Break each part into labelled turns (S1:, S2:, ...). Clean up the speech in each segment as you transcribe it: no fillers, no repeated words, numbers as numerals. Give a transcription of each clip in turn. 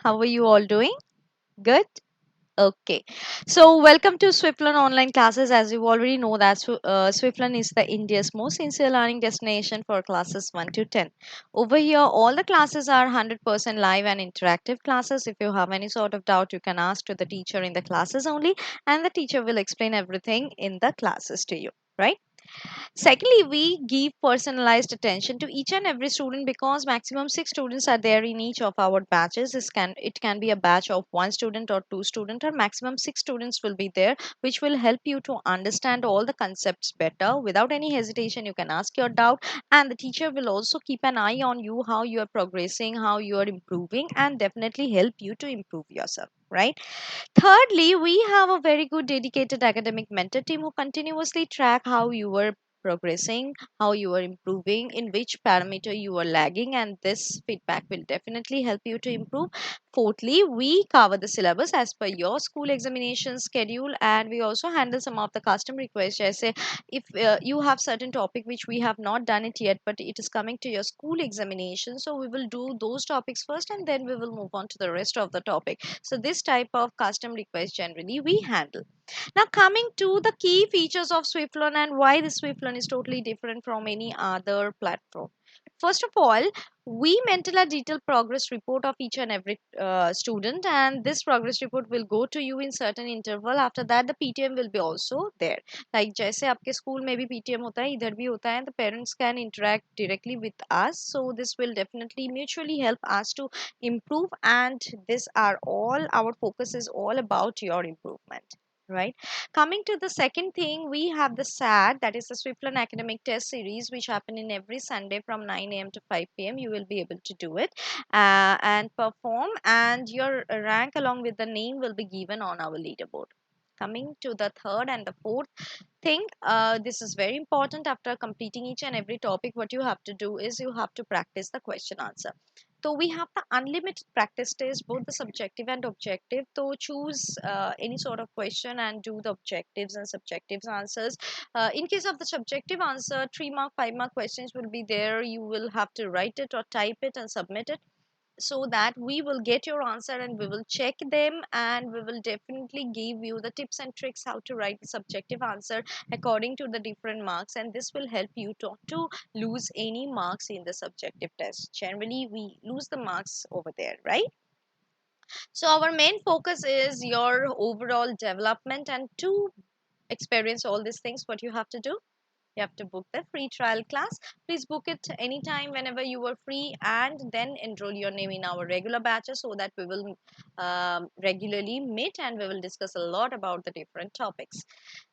S1: How are you all doing? Good? Okay. So, welcome to Swiftlearn online classes. As you already know, that Swiftlearn is the India's most sincere learning destination for classes 1 to 10. Over here, all the classes are 100% live and interactive classes. If you have any sort of doubt, you can ask to the teacher in the classes only, and the teacher will explain everything in the classes to you. Right? Secondly, we give personalized attention to each and every student because maximum 6 students are there in each of our batches. It can be a batch of 1 student or 2 student, or maximum 6 students will be there, which will help you to understand all the concepts better. Without any hesitation, you can ask your doubt, and the teacher will also keep an eye on you, how you are progressing, how you are improving, and definitely help you to improve yourself. Right. Thirdly, we have a very good dedicated academic mentor team who continuously track how you are progressing, how you are improving, in which parameter you are lagging, and this feedback will definitely help you to improve. Fourthly, we cover the syllabus as per your school examination schedule, and we also handle some of the custom requests. I say if you have certain topic which we have not done it yet, but it is coming to your school examination, so we will do those topics first, and then we will move on to the rest of the topic. So this type of custom request generally we handle. Now coming to the key features of SwiftLearn and why the SwiftLearn is totally different from any other platform. First of all, we maintain a detailed progress report of each and every student, and this progress report will go to you in certain interval. After that, the PTM will be also there. Like जैसे आपके school में भी PTM होता है, इधर भी होता है. The parents can interact directly with us, so this will definitely mutually help us to improve, and this are all our focus is all about your improvement. Right. Coming to the second thing, we have the SAT, that is the Swiftlearn Academic Test Series, which happen in every Sunday from 9 a.m. to 5 p.m. You will be able to do it and perform, and your rank along with the name will be given on our leaderboard. Coming to the third and the fourth thing, this is very important. After completing each and every topic, what you have to do is you have to practice the question answer. So we have the unlimited practice test, both the subjective and objective. So choose any sort of question and do the objectives and subjectives answers. In case of the subjective answer, 3 mark, 5 mark questions will be there. You will have to write it or type it and submit it, so that we will get your answer and we will check them, and we will definitely give you the tips and tricks how to write the subjective answer according to the different marks, and this will help you not to lose any marks in the subjective test. Generally we lose the marks over there, right? So our main focus is your overall development, and to experience all these things, what you have to do, you have to book the free trial class. Please book it anytime whenever you are free, and then enroll your name in our regular batches, so that we will regularly meet and we will discuss a lot about the different topics.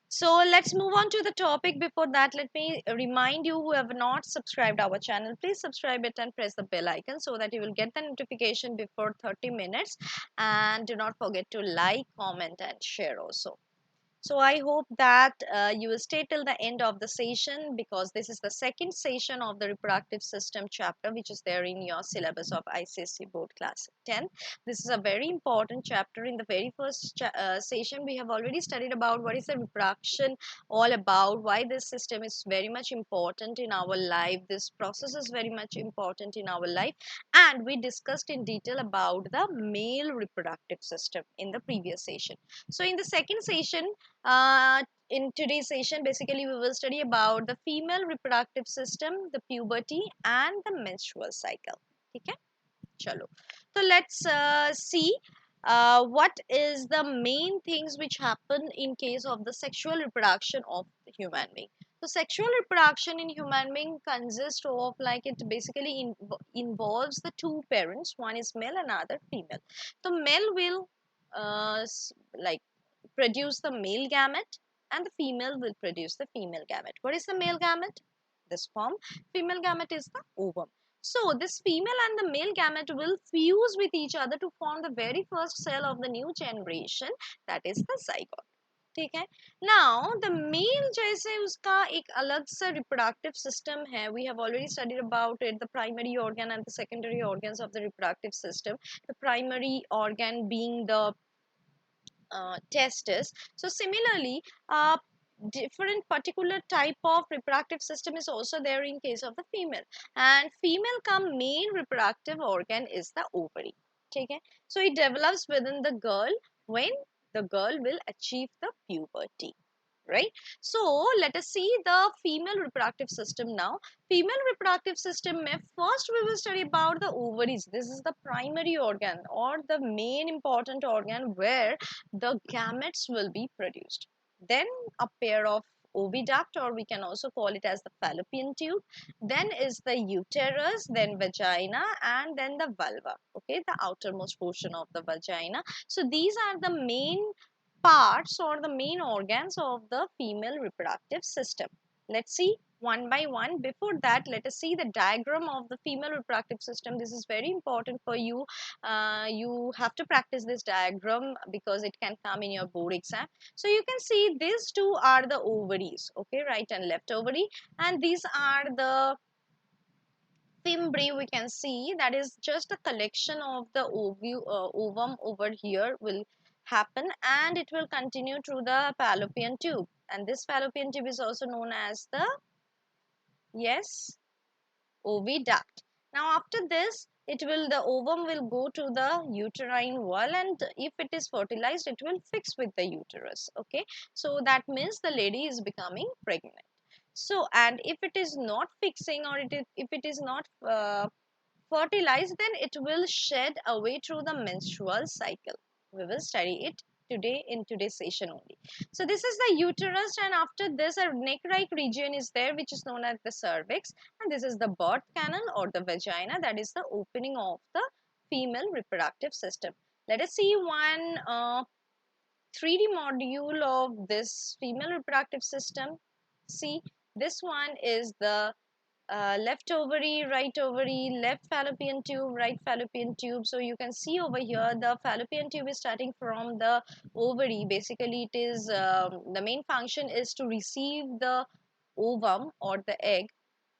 S1: So let's move on to the topic. Before that, let me remind you, who have not subscribed our channel, please subscribe it and press the bell icon so that you will get the notification before 30 minutes, and do not forget to like, comment and share also. So I hope that you will stay till the end of the session, because this is the second session of the reproductive system chapter, which is there in your syllabus of ICSE board class 10. This is a very important chapter. In the very first session, we have already studied about what is the reproduction all about, why this system is very much important in our life, this process is very much important in our life, and we discussed in detail about the male reproductive system in the previous session. So in the second session, in today's session, basically we will study about the female reproductive system, the puberty and the menstrual cycle. Okay, chalo. So let's see what is the main things which happen in case of the sexual reproduction of the human being. So sexual reproduction in human being consists of, like, it basically involves the two parents, one is male and other female. The male will like produce the male gamete, and the female will produce the female gamete. What is the male gamete? The sperm. Female gamete is the ovum. So this female and the male gamete will fuse with each other to form the very first cell of the new generation, that is the zygote. ठीक है. Now the male जैसे उसका एक अलग सा reproductive system है. We have already studied about it, the primary organ and the secondary organs of the reproductive system. The primary organ being the testis. So similarly, different particular type of reproductive system is also there in case of the female. And female come main reproductive organ is the ovary. ठीक है. So it develops within the girl when the girl will achieve the puberty, right? So let us see the female reproductive system now. Female reproductive system mein first we will study about the ovaries. This is the primary organ or the main important organ where the gametes will be produced. Then a pair of oviduct, or we can also call it as the fallopian tube. Then is the uterus, then vagina, and then the vulva. Okay, the outermost portion of the vagina. So these are the main parts or the main organs of the female reproductive system. Let's see one by one. Before that, let us see the diagram of the female reproductive system. This is very important for you. You have to practice this diagram because it can come in your board exam. So you can see these two are the ovaries, okay, right and left ovary, and these are the fimbriae. We can see that is just a collection of the ovum over here will happen, and it will continue through the fallopian tube, and this fallopian tube is also known as the, yes, oviduct. Now after this, it will, the ovum will go to the uterine wall, and if it is fertilized, it will fix with the uterus. Okay, so that means the lady is becoming pregnant. So, and if it is not fixing, or if it is not fertilized, then it will shed away through the menstrual cycle. We will study it today in today's session only. So this is the uterus, and after this a neck-like region is there which is known as the cervix, and this is the birth canal or the vagina, that is the opening of the female reproductive system. Let us see one 3D module of this female reproductive system. See, this one is the left ovary, left fallopian tube, right fallopian tube. So you can see over here the fallopian tube is starting from the ovary. Basically, it is the main function is to receive the ovum or the egg,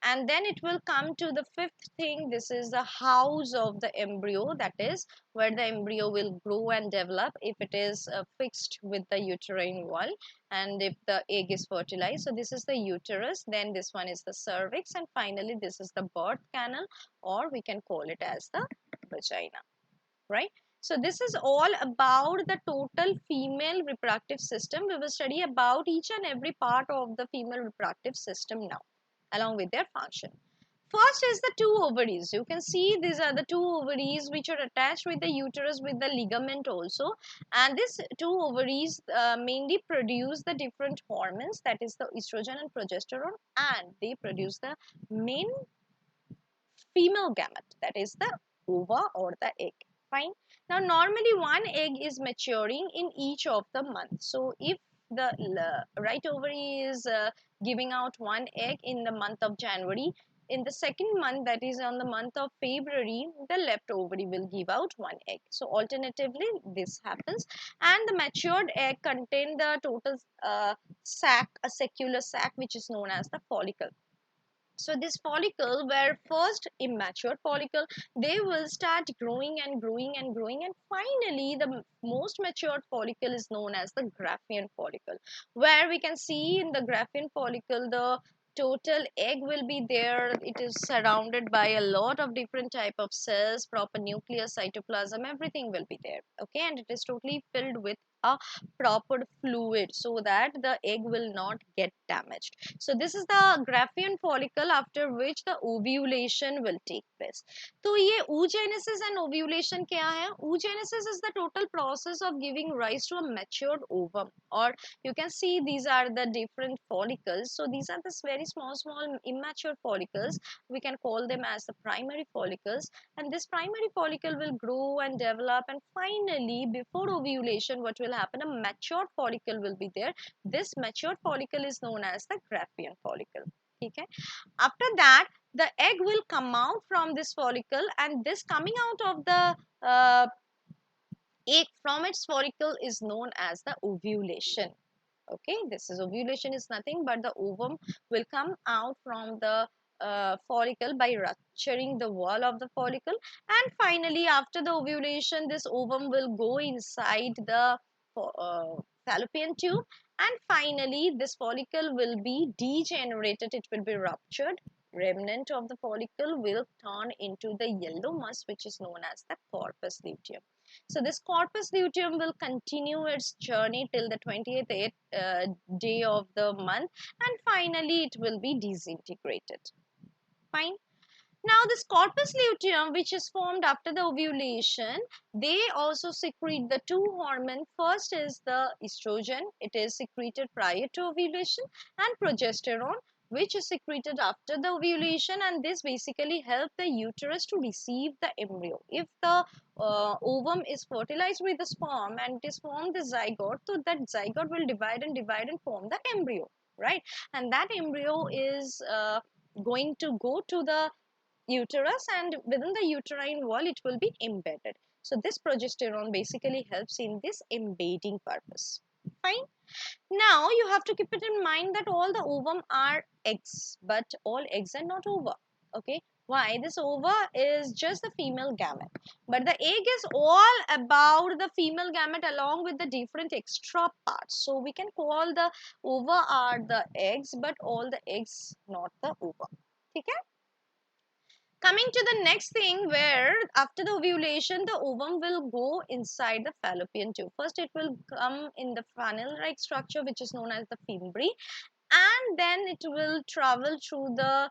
S1: and then it will come to the fifth thing. This is the house of the embryo, that is where the embryo will grow and develop if it is fixed with the uterine wall, and if the egg is fertilized. So this is the uterus, then this one is the cervix, and finally this is the birth canal, or we can call it as the vagina, right? So this is all about the total female reproductive system. We will study about each and every part of the female reproductive system now, along with their function. First is the two ovaries. You can see these are the two ovaries which are attached with the uterus with the ligament also. And these two ovaries mainly produce the different hormones, that is the estrogen and progesterone, and they produce the main female gamete, that is the ova or the egg. Fine. Now normally one egg is maturing in each of the months. So if the right ovary is giving out one egg in the month of January, in the second month, that is on the month of February, the left ovary will give out one egg. So alternatively this happens, and the matured egg contain the total sac, a secular sac, which is known as the follicle. So this follicle were first immature follicle, they will start growing and growing and growing, and finally the most matured follicle is known as the Graafian follicle, where we can see in the Graafian follicle the total egg will be there. It is surrounded by a lot of different type of cells, proper nucleus, cytoplasm, everything will be there. Okay, and it is totally filled with a proper fluid so that the egg will not get damaged. So this is the Graafian follicle, after which the ovulation will take place. तो ये oogenesis and ovulation क्या है? Oogenesis is the total process of giving rise to a matured ovum, or you can see these are the different follicles. So these are the very small immature follicles. We can call them as the primary follicles, and this primary follicle will grow and develop, and finally before ovulation what will happen, a matured follicle will be there. This matured follicle is known as the Graafian follicle. Okay. After that, the egg will come out from this follicle, and this coming out of the egg from its follicle is known as the ovulation. Okay, this is ovulation is nothing but the ovum will come out from the follicle by rupturing the wall of the follicle, and finally after the ovulation this ovum will go inside the fallopian tube, and finally this follicle will be degenerated, it will be ruptured, remnant of the follicle will turn into the yellow musk, which is known as the corpus luteum. So this corpus luteum will continue its journey till the 20th day of the month, and finally it will be disintegrated. Fine. Now this corpus luteum, which is formed after the ovulation, they also secrete the two hormones. First is the estrogen, it is secreted prior to ovulation, and progesterone, which is secreted after the ovulation, and this basically helps the uterus to receive the embryo. If the ovum is fertilized with the sperm and it is formed the zygote, so that zygote will divide and form the embryo, right? And that embryo is going to go to the uterus, and within the uterine wall it will be embedded. So this progesterone basically helps in this embedding purpose. Fine. Now you have to keep it in mind that all the ovum are eggs, but all eggs are not ova. Okay. Why? This ova is just the female gamete, but the egg is all about the female gamete along with the different extra parts. So we can call the ova are the eggs, but all the eggs not the ova. Okay. Coming to the next thing, where after the ovulation the ovum will go inside the fallopian tube. First it will come in the funnel like structure, which is known as the fimbriae, and then it will travel through the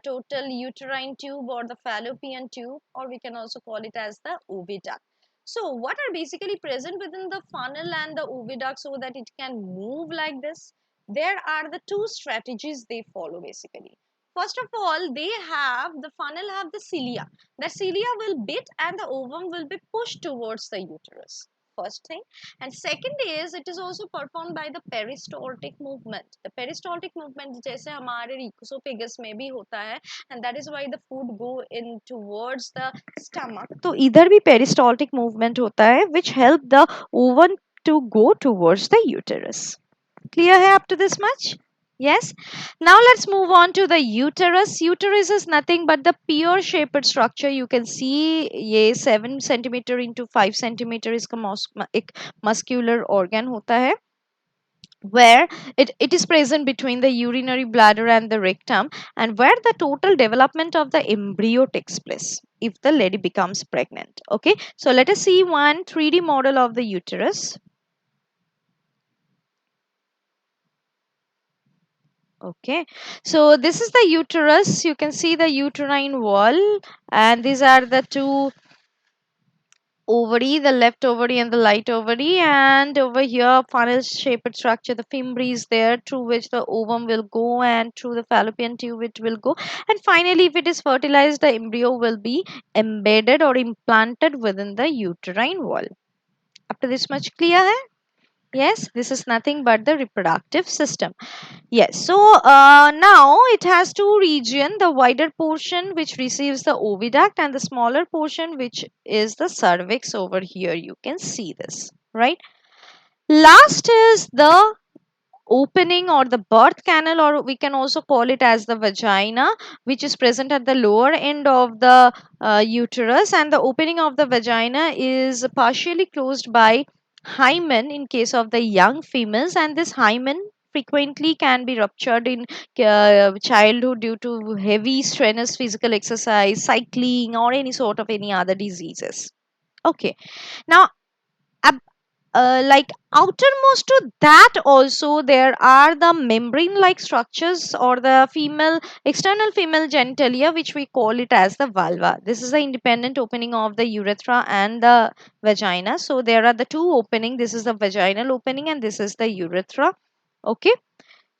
S1: total uterine tube or the fallopian tube, or we can also call it as the oviduct. So what are basically present within the funnel and the oviduct so that it can move like this? There are the two strategies they follow basically. First of all, the funnel have the cilia. The cilia will bit and the ovum will be pushed towards the uterus. First thing. And second is, it is also performed by the peristaltic movement. The peristaltic movement जैसे हमारे esophagus में भी होता है, and that is why the food go in towards the stomach. तो इधर भी peristaltic movement होता है, which help the ovum to go towards the uterus. Clear है up to this much? Yes. Now let's move on to the uterus. Uterus is nothing but the pear shaped structure. You can see ये 7 centimeter into 5 centimeter इसका एक muscular organ होता है, where it is present between the urinary bladder and the rectum, and where the total development of the embryo takes place if the lady becomes pregnant. Okay, so let us see one 3D model of the uterus. Okay, so this is the uterus. You can see the uterine wall, and these are the two ovary, the left ovary and the right ovary, and over here funnel shaped structure, the fimbriae is there through which the ovum will go, and through the fallopian tube it will go, and finally if it is fertilized the embryo will be embedded or implanted within the uterine wall. Up to this much clear hai? Yes, this is nothing but the reproductive system. Yes, so now it has two regions, the wider portion which receives the oviduct and the smaller portion which is the cervix over here. You can see this, right? Last is the opening or the birth canal, or we can also call it as the vagina, which is present at the lower end of the uterus, and the opening of the vagina is partially closed by hymen in case of the young females, and this hymen frequently can be ruptured in childhood due to heavy strenuous physical exercise, cycling, or any sort of any other diseases. Okay, now like outermost to that also there are the membrane like structures or the female external female genitalia, which we call it as the vulva. This is the independent opening of the urethra and the vagina. So there are the two opening. This is the vaginal opening and this is the urethra. Okay,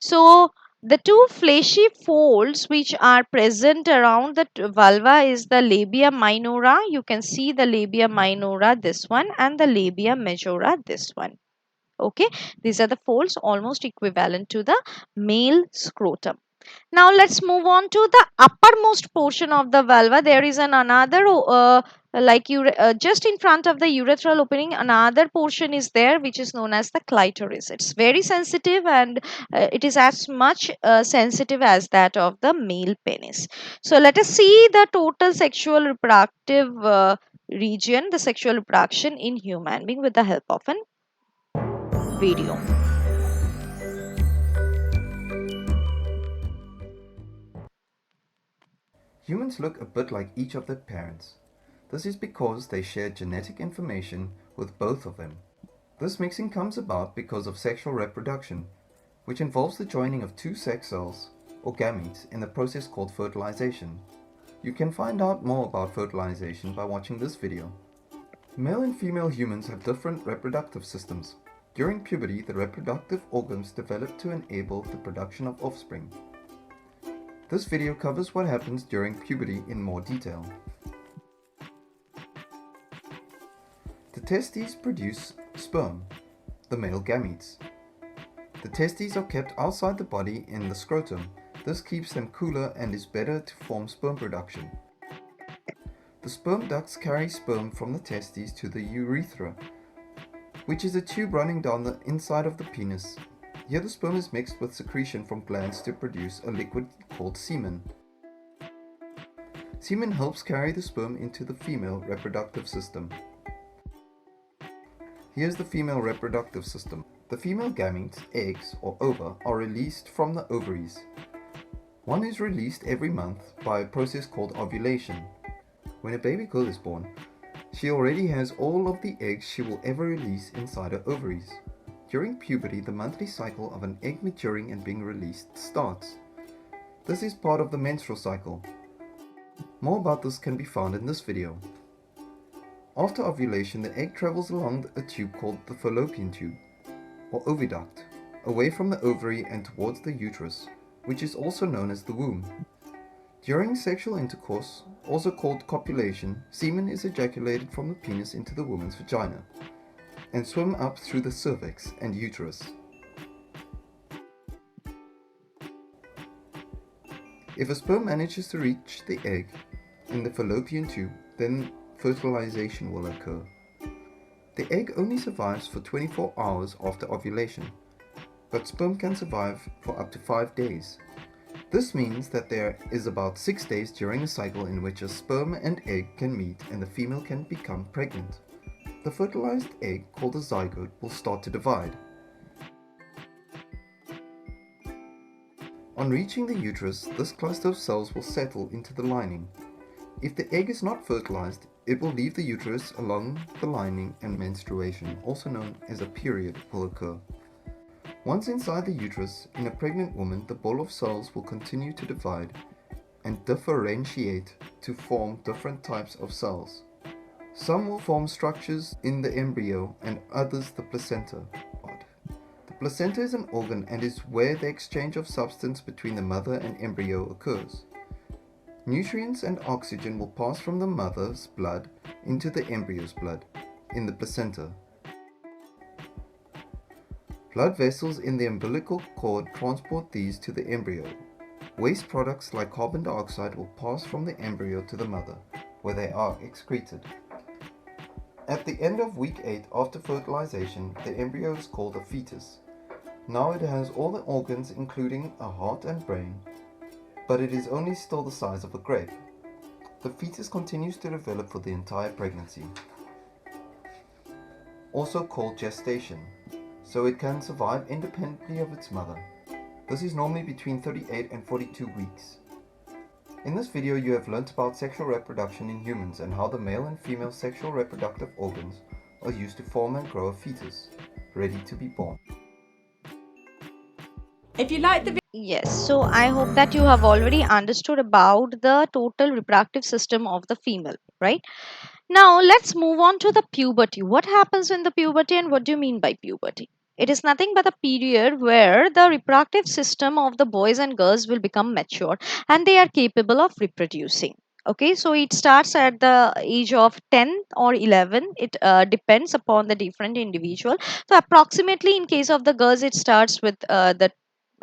S1: so the two fleshy folds which are present around the vulva is the labia minora. You can see the labia minora, this one, and the labia majora, this one. Okay, these are the folds almost equivalent to the male scrotum. Now let's move on to the uppermost portion of the vulva. There is another just in front of the urethral opening, another portion is there which is known as the clitoris. It's very sensitive, and it is as much sensitive as that of the male penis. So let us see the total sexual reproductive region, the sexual reproduction in human being with the help of an video.
S2: Humans look a bit like each of their parents. This is because they share genetic information with both of them. This mixing comes about because of sexual reproduction, which involves the joining of two sex cells, or gametes, in the process called fertilization. You can find out more about fertilization by watching this video. Male and female humans have different reproductive systems. During puberty, the reproductive organs develop to enable the production of offspring. This video covers what happens during puberty in more detail. The testes produce sperm, the male gametes. The testes are kept outside the body in the scrotum. This keeps them cooler and is better to form sperm production. The sperm ducts carry sperm from the testes to the urethra, which is a tube running down the inside of the penis. Here the sperm is mixed with secretion from glands to produce a liquid called semen. Semen helps carry the sperm into the female reproductive system. Here's the female reproductive system. The female gametes, eggs or ova, are released from the ovaries. One is released every month by a process called ovulation. When a baby girl is born, she already has all of the eggs she will ever release inside her ovaries. During puberty, the monthly cycle of an egg maturing and being released starts. This is part of the menstrual cycle. More about this can be found in this video. After ovulation, the egg travels along a tube called the fallopian tube, or oviduct, away from the ovary and towards the uterus, which is also known as the womb. During sexual intercourse, also called copulation, semen is ejaculated from the penis into the woman's vagina and swim up through the cervix and uterus. If a sperm manages to reach the egg in the fallopian tube, then fertilization will occur. The egg only survives for 24 hours after ovulation, but sperm can survive for up to 5 days. This means that there is about 6 days during a cycle in which a sperm and egg can meet and the female can become pregnant. The fertilized egg, called a zygote, will start to divide. On reaching the uterus, this cluster of cells will settle into the lining. If the egg is not fertilized, it will leave the uterus along the lining and menstruation, also known as a period, will occur. Once inside the uterus, in a pregnant woman, the ball of cells will continue to divide and differentiate to form different types of cells. Some will form structures in the embryo and others the placenta. The placenta is an organ and is where the exchange of substance between the mother and embryo occurs. Nutrients and oxygen will pass from the mother's blood into the embryo's blood in the placenta. Blood vessels in the umbilical cord transport these to the embryo. Waste products like carbon dioxide will pass from the embryo to the mother, where they are excreted. At the end of week 8 after fertilization, the embryo is called a fetus. Now it has all the organs including a heart and brain, but it is only still the size of a grape. The fetus continues to develop for the entire pregnancy, also called gestation, so it can survive independently of its mother. This is normally between 38 and 42 weeks. In this video you have learnt about sexual reproduction in humans and how the male and female sexual reproductive organs are used to form and grow a fetus, ready to be born.
S3: If you like the video,
S1: Yes, so I hope that you have already understood about the total reproductive system of the female, right? Now let's move on to the puberty. What happens in the puberty and what do you mean by puberty? It is nothing but a period where the reproductive system of the boys and girls will become mature and they are capable of reproducing. Okay, so it starts at the age of 10 or 11. It depends upon the different individual. So approximately in case of the girls, it starts with the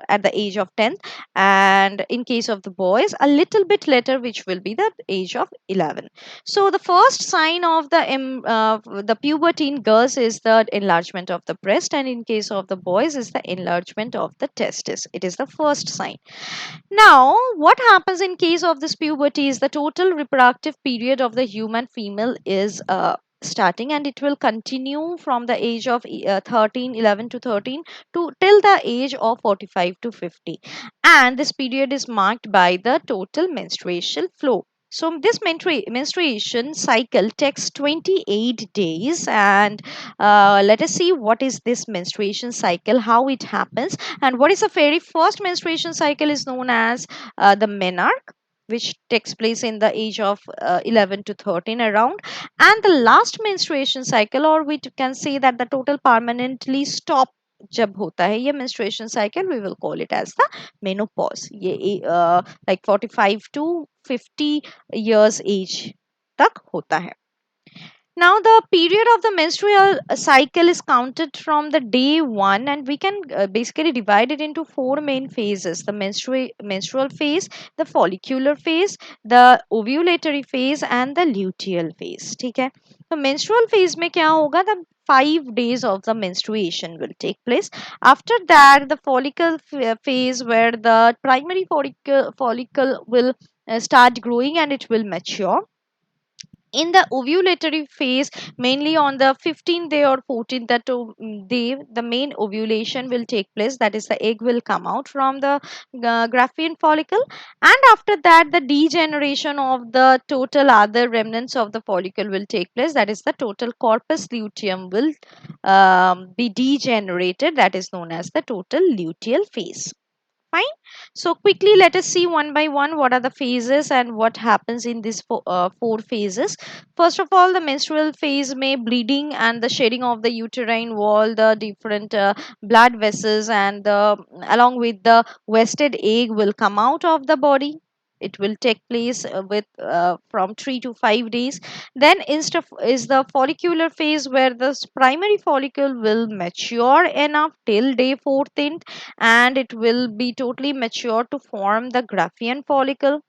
S1: at the age of 10, and in case of the boys a little bit later, which will be the age of 11. So the first sign of the puberty in girls is the enlargement of the breast, and in case of the boys is the enlargement of the testis. It is the first sign. Now what happens in case of this puberty is the total reproductive period of the human female is starting, and it will continue from the age of 13 11 to 13 to till the age of 45 to 50, and this period is marked by the total menstruation flow. So this menstruation cycle takes 28 days, and let us see what is this menstruation cycle, how it happens, and what is the very first menstruation cycle is known as the menarche, which takes place in the age of 11 to 13 around, and the last menstruation cycle, or we can say that the total permanently stop जब होता है ये menstruation cycle, we will call it as the menopause. ये like 45 to 50 years age तक होता है. Now, the period of the menstrual cycle is counted from the day one, and we can basically divide it into four main phases: the menstrual phase, the follicular phase, the ovulatory phase, and the luteal phase. ठीक है? तो menstrual phase में क्या होगा? The 5 days of the menstruation will take place. After that, the follicle phase, where the primary follicle will start growing and it will mature. In the ovulatory phase, mainly on the 15th day or 14th day, the main ovulation will take place, that is the egg will come out from the Graafian follicle, and after that the degeneration of the total other remnants of the follicle will take place, that is the total corpus luteum will be degenerated, that is known as the total luteal phase. Fine. So quickly let us see one by one what are the phases and what happens in these four phases. First of all, the menstrual phase may bleeding and the shedding of the uterine wall, the different blood vessels, and along with the wasted egg will come out of the body. It will take place with from 3 to 5 days. Then is the follicular phase, where the primary follicle will mature enough till day 14, and it will be totally mature to form the Graafian follicle.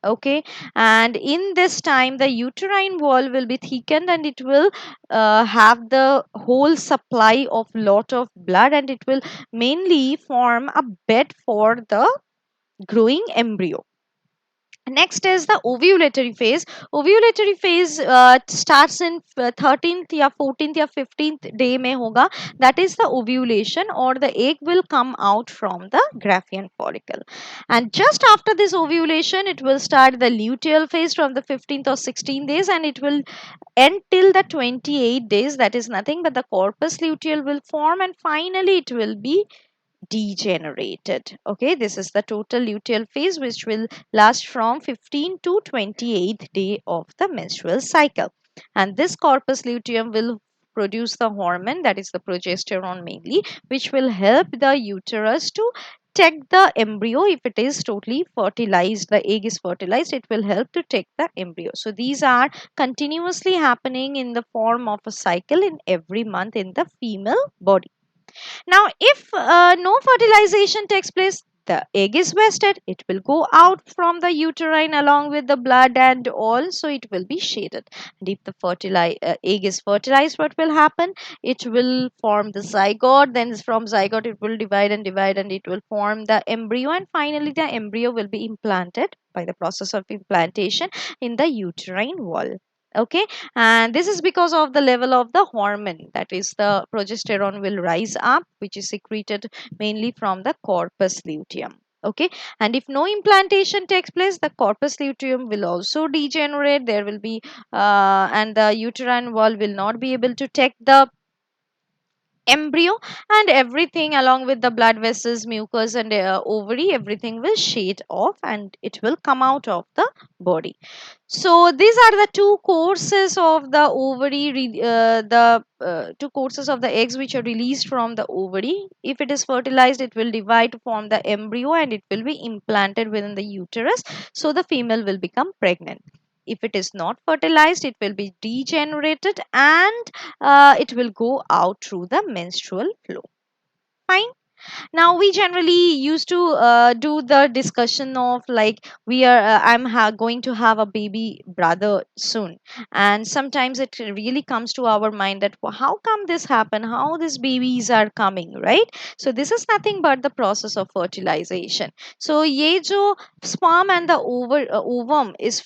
S1: Okay, and in this time the uterine wall will be thickened, and it will have the whole supply of lot of blood, and it will mainly form a bed for the growing embryo. Next is the ovulatory phase. Ovulatory phase starts in 13th या 14th या 15th day में होगा. That is the ovulation, or the egg will come out from the Graafian follicle. And just after this ovulation, it will start the luteal phase from the 15th or 16th days, and it will end till the 28 days. That is nothing but the corpus luteal will form, and finally it will be degenerated. Okay, this is the total luteal phase, which will last from 15 to 28th day of the menstrual cycle, and this corpus luteum will produce the hormone, that is the progesterone mainly, which will help the uterus to take the embryo. If it is totally fertilized, the egg is fertilized, it will help to take the embryo. So these are continuously happening in the form of a cycle in every month in the female body. Now, if no fertilization takes place, the egg is wasted. It will go out from the uterine along with the blood and all, so it will be shaded. And if the egg is fertilized, what will happen? It will form the zygote. Then from zygote, it will divide, and it will form the embryo. And finally, the embryo will be implanted by the process of implantation in the uterine wall. Okay, and this is because of the level of the hormone, that is the progesterone will rise up, which is secreted mainly from the corpus luteum. Okay, and if no implantation takes place, the corpus luteum will also degenerate. There will be and the uterine wall will not be able to take the embryo, and everything along with the blood vessels, mucus, and ovary, everything will shade off, and it will come out of the body. So these are the two courses of the ovary, the two courses of the eggs which are released from the ovary. If it is fertilized, it will divide to form the embryo, and it will be implanted within the uterus. So the female will become pregnant. If it is not fertilized, it will be degenerated, and it will go out through the menstrual flow. Fine. Now we generally used to do the discussion of like going to have a baby brother soon, and sometimes it really comes to our mind that how come this happen, how these babies are coming, right? So this is nothing but the process of fertilization. So ye jo sperm and the ovum is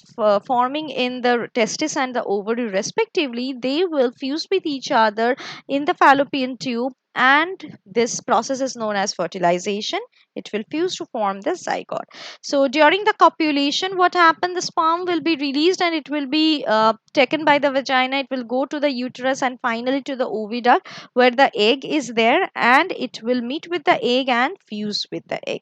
S1: forming in the testis and the ovary respectively, they will fuse with each other in the fallopian tube, and this process is known as fertilization. It will fuse to form the zygote. So during the copulation, what happened, the sperm will be released and it will be taken by the vagina, it will go to the uterus and finally to the oviduct where the egg is there, and it will meet with the egg and fuse with the egg.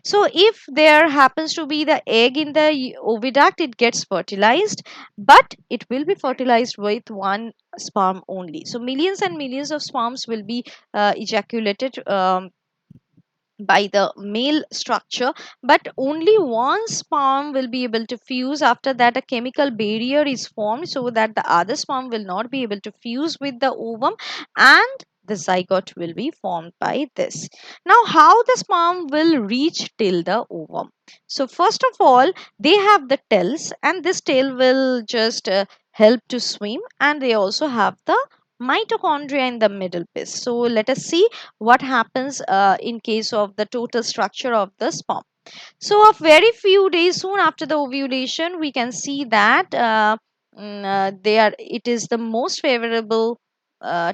S1: So if there happens to be the egg in the oviduct, it gets fertilized, but it will be fertilized with one sperm only. So millions and millions of sperms will be ejaculated by the male structure, but only one sperm will be able to fuse. After that, a chemical barrier is formed so that the other sperm will not be able to fuse with the ovum, and the zygote will be formed by this. Now how the sperm will reach till the ovum? So first of all, they have the tails, and this tail will just help to swim, and they also have the mitochondria in the middle piece. So let us see what happens in case of the total structure of the sperm. So a very few days soon after the ovulation, we can see that it is the most favorable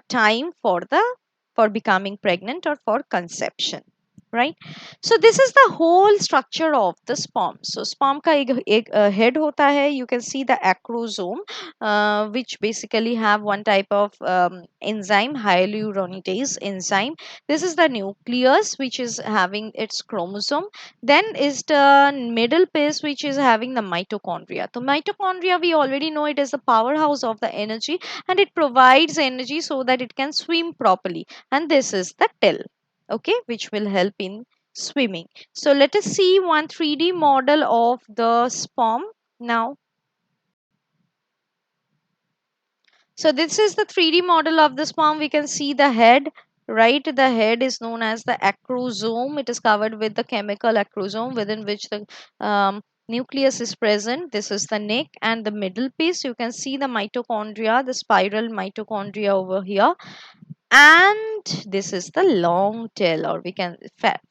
S1: time for the for becoming pregnant or for conception, right? So this is the whole structure of the sperm. So sperm का एक head होता है. You can see the acrosome, which basically have one type of enzyme, hyaluronidase enzyme. This is the nucleus, which is having its chromosome. Then is the middle piece, which is having the mitochondria. So mitochondria, we already know it is the powerhouse of the energy, and it provides energy so that it can swim properly. And this is the tail, okay, which will help in swimming. So let us see one 3D model of the sperm now. So this is the 3D model of the sperm. We can see the head, right? The head is known as the acrosome. It is covered with the chemical acrosome within which the nucleus is present. This is the neck and the middle piece. You can see the mitochondria, the spiral mitochondria over here. And this is the long tail, or we can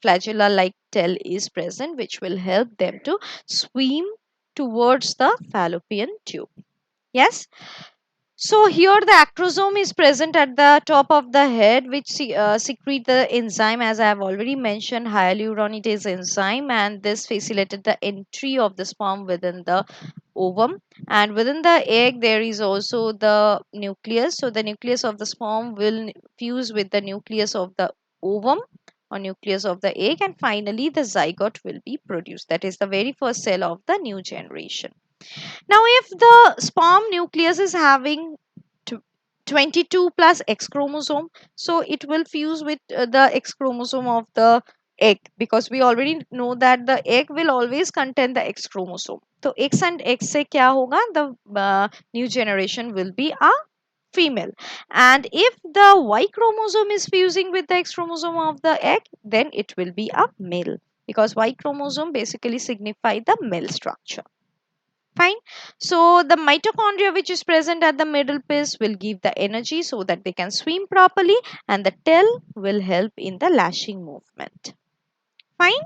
S1: flagella like tail is present, which will help them to swim towards the fallopian tube. Yes. So here the acrosome is present at the top of the head, which secrete the enzyme, as I have already mentioned, hyaluronidase enzyme, and this facilitated the entry of the sperm within the ovum. And within the egg, there is also the nucleus. So the nucleus of the sperm will fuse with the nucleus of the ovum or nucleus of the egg, and finally the zygote will be produced. That is the very first cell of the new generation. Now, if the sperm nucleus is having 22 plus X chromosome, so it will fuse with the X chromosome of the egg, because we already know that the egg will always contain the X chromosome. So X and X से क्या होगा? The new generation will be a female. And if the Y chromosome is fusing with the X chromosome of the egg, then it will be a male, because Y chromosome basically signify the male structure. Fine. So the mitochondria which is present at the middle piece will give the energy so that they can swim properly, and the tail will help in the lashing movement. Fine.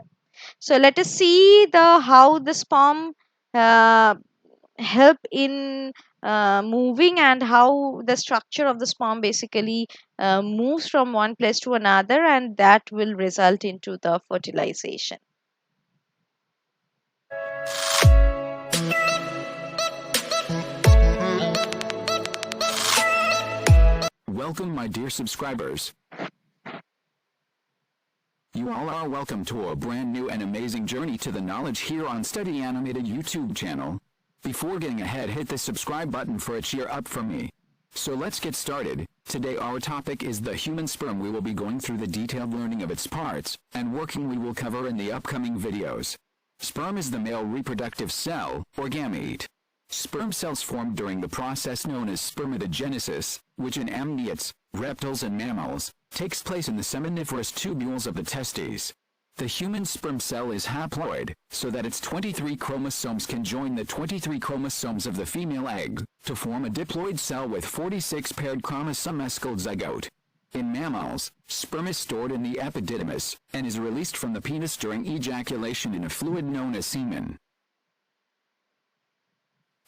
S1: So let us see the how the sperm uh, help in moving, and how the structure of the sperm basically moves from one place to another, and that will result into the fertilization.
S3: Welcome, my dear subscribers. You all are welcome to a brand new and amazing journey to the knowledge here on Study Animated YouTube channel. Before getting ahead, hit the subscribe button for a cheer up from me. So let's get started. Today our topic is the human sperm. We will be going through the detailed learning of its parts and working we will cover in the upcoming videos. Sperm is the male reproductive cell, or gamete. Sperm cells form during the process known as spermatogenesis, which in amniotes reptiles and mammals, takes place in the seminiferous tubules of the testes. The human sperm cell is haploid, so that its 23 chromosomes can join the 23 chromosomes of the female egg to form a diploid cell with 46 paired chromosomes called zygote. In mammals, sperm is stored in the epididymis and is released from the penis during ejaculation in a fluid known as semen.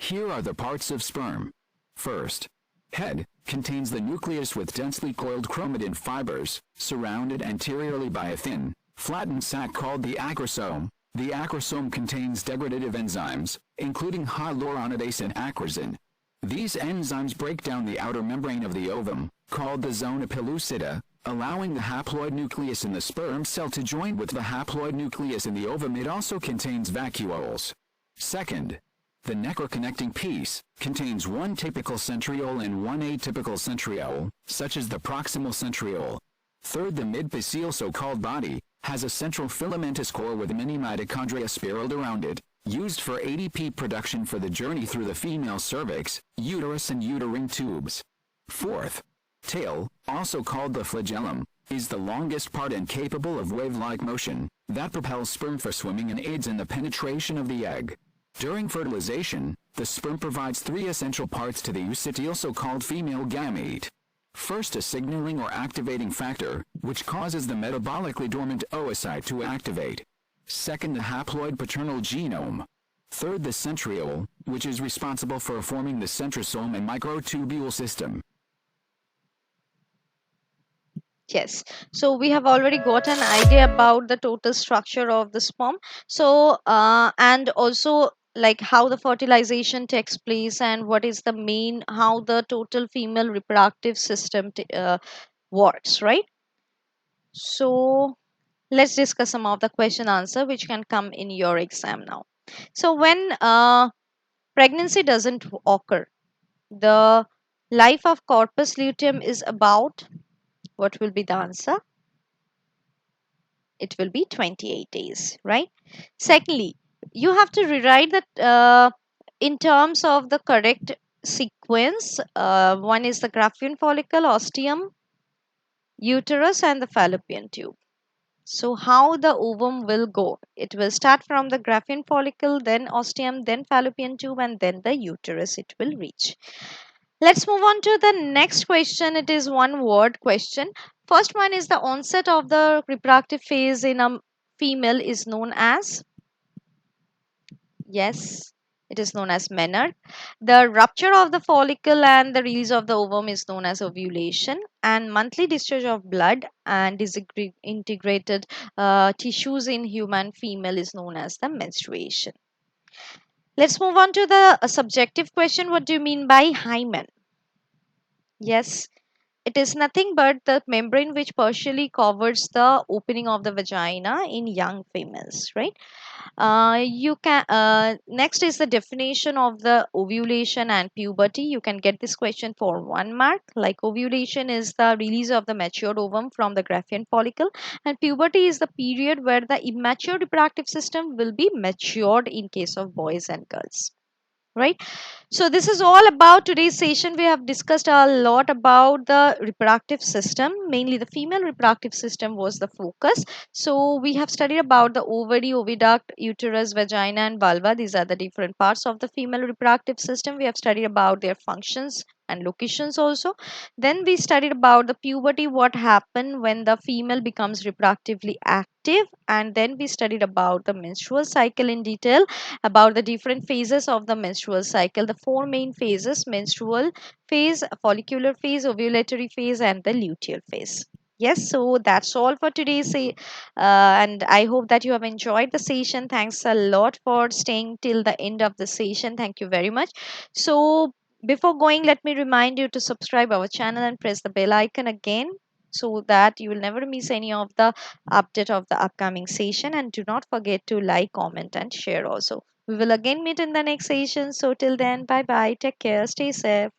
S3: Here are the parts of sperm. First, head contains the nucleus with densely coiled chromatin fibers, surrounded anteriorly by a thin, flattened sac called the acrosome. The acrosome contains degradative enzymes, including hyaluronidase and acrosin. These enzymes break down the outer membrane of the ovum, called the zona pellucida, allowing the haploid nucleus in the sperm cell to join with the haploid nucleus in the ovum. It also contains vacuoles. Second, the necroconnecting piece contains one typical centriole and one atypical centriole, such as the proximal centriole. Third, the midphyseal so-called body has a central filamentous core with many mitochondria spiraled around it, used for ADP production for the journey through the female cervix, uterus and uterine tubes. Fourth, tail, also called the flagellum, is the longest part and capable of wave-like motion that propels sperm for swimming and aids in the penetration of the egg. During fertilization, the sperm provides three essential parts to the oocyte, so-called female gamete. First, a signaling or activating factor, which causes the metabolically dormant oocyte to activate. Second, the haploid paternal genome. Third, the centriole, which is responsible for forming the centrosome and microtubule system.
S1: Yes, so we have already got an idea about the total structure of the sperm. So, and also like how the fertilization takes place and what is the main, how the total female reproductive system works, right? So, let's discuss some of the question answer which can come in your exam now. So, when pregnancy doesn't occur, the life of corpus luteum is about, what will be the answer? It will be 28 days, right? Secondly, you have to rewrite that in terms of the correct sequence. One is the Graafian follicle, ostium, uterus, and the fallopian tube. So, how the ovum will go? It will start from the Graafian follicle, then ostium, then fallopian tube, and then the uterus it will reach. Let's move on to the next question. It is one word question. First one is the onset of the reproductive phase in a female is known as, yes, it is known as menarche. The rupture of the follicle and the release of the ovum is known as ovulation. And monthly discharge of blood and disintegrated tissues in human female is known as the menstruation. Let's move on to the subjective question. What do you mean by hymen? Yes, it is nothing but the membrane which partially covers the opening of the vagina in young females, right? You can next is the definition of the ovulation and puberty. You can get this question for 1 mark. Like ovulation is the release of the matured ovum from the Graafian follicle, and puberty is the period where the immature reproductive system will be matured in case of boys and girls, right? So this is all about today's session. We have discussed a lot about the reproductive system. Mainly the female reproductive system was the focus. So we have studied about the ovary, oviduct, uterus, vagina, and vulva. These are the different parts of the female reproductive system. We have studied about their functions and locations also. Then we studied about the puberty, what happened when the female becomes reproductively active, and then we studied about the menstrual cycle in detail, about the different phases of the menstrual cycle, the four main phases: menstrual phase, follicular phase, ovulatory phase, and the luteal phase. Yes, so that's all for today. And I hope that you have enjoyed the session. Thanks a lot for staying till the end of the session. Thank you very much. So before going, let me remind you to subscribe our channel and press the bell icon again, so that you will never miss any of the update of the upcoming session. And do not forget to like, comment, and share also. We will again meet in the next session. So till then, bye bye. Take care. Stay safe.